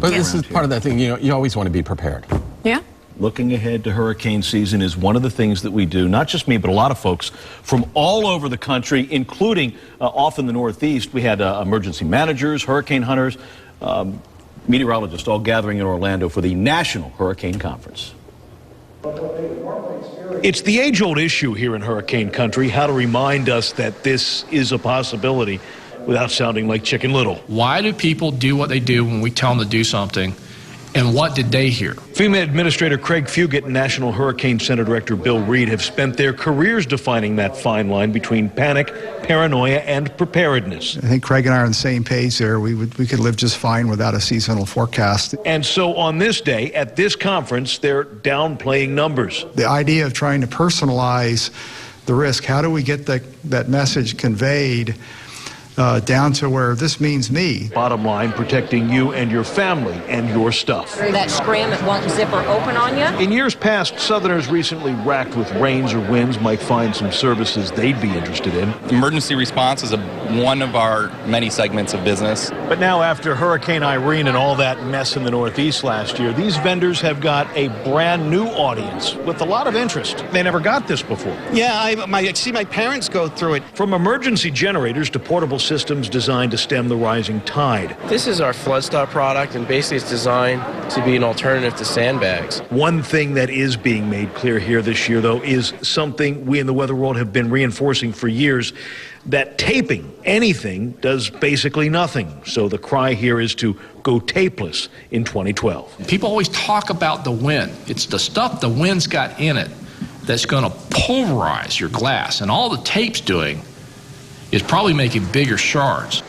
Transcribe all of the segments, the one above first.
But this is part of that thing, you know, you always want to be prepared. Yeah. Looking ahead to hurricane season is one of the things that we do, not just me, but a lot of folks from all over the country, including off in the Northeast. We had emergency managers, hurricane hunters, meteorologists all gathering in Orlando for the National Hurricane Conference. It's the age-old issue here in hurricane country, how to remind us that this is a possibility without sounding like Chicken Little. Why do people do what they do when we tell them to do something? And what did they hear? FEMA Administrator Craig Fugit and National Hurricane Center Director Bill Reed have spent their careers defining that fine line between panic, paranoia, and preparedness. I think Craig and I are on the same page there. We could live just fine without a seasonal forecast. And so on this day, at this conference, they're downplaying numbers. The idea of trying to personalize the risk, how do we get that message conveyed down to where this means me? Bottom line, protecting you and your family and your stuff. That scram, it won't zipper open on you. In years past, Southerners recently racked with rains or winds might find some services they'd be interested in. Emergency response is one of our many segments of business. But now, after Hurricane Irene and all that mess in the Northeast last year, these vendors have got a brand new audience with a lot of interest. They never got this before. Yeah, I see my parents go through it. From emergency generators to portable systems designed to stem the rising tide. This is our FloodStop product, and basically it's designed to be an alternative to sandbags. One thing that is being made clear here this year, though, is something we in the weather world have been reinforcing for years, that taping anything does basically nothing. So the cry here is to go tapeless in 2012. People always talk about the wind. It's the stuff the wind's got in it that's going to pulverize your glass. And all the tape's doing is probably making bigger shards.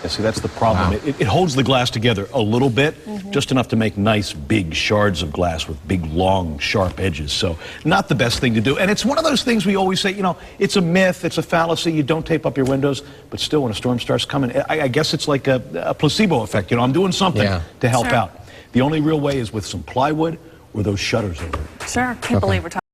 Yeah, see, that's the problem. Wow. It holds the glass together a little bit, just enough to make nice big shards of glass with big, long, sharp edges. So not the best thing to do. And it's one of those things we always say, you know, it's a myth, it's a fallacy. You don't tape up your windows, but still when a storm starts coming, I guess it's like a placebo effect. You know, I'm doing something to help out. The only real way is with some plywood or those shutters over it. Sure. Can't believe we're talking